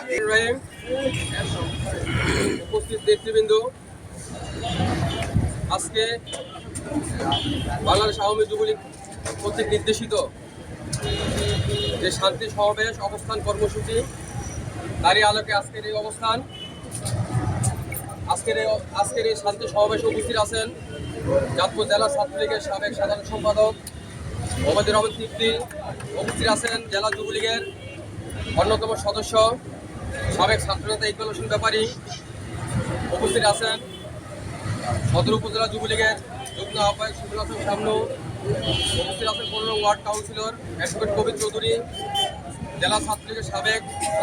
রহিম, উপস্থিত নেতৃবৃন্দ, আজকে বাংলাদেশ আওয়ামী যুবলীগ কর্তৃক নির্দেশিত যে শান্তি সমাবেশ অবস্থান কর্মসূচি, তারই আলোকে আজকের এই অবস্থান। আজকের এই শান্তি সমাবেশে উপস্থিত আছেন চাঁদপুর জেলা ছাত্রলীগের সাবেক সাধারণ সম্পাদক মোহাম্মদ রহমান তৃপ্তি, উপস্থিত আছেন জেলা যুবলীগের অন্যতম সদস্য সাবেক ছাত্রনেতা ইকবাল হোসেন ব্যাপারী, উপস্থিত আছেন সদর উপজেলা যুবলীগের যুগ্ম আহ্বায়ক শিবুল হাসান শামনু, উপস্থিত আছেন 15 নং ওয়ার্ড কাউন্সিলর অ্যাডভোকেট কবির চৌধুরী, জেলা ছাত্রলীগের সাবেক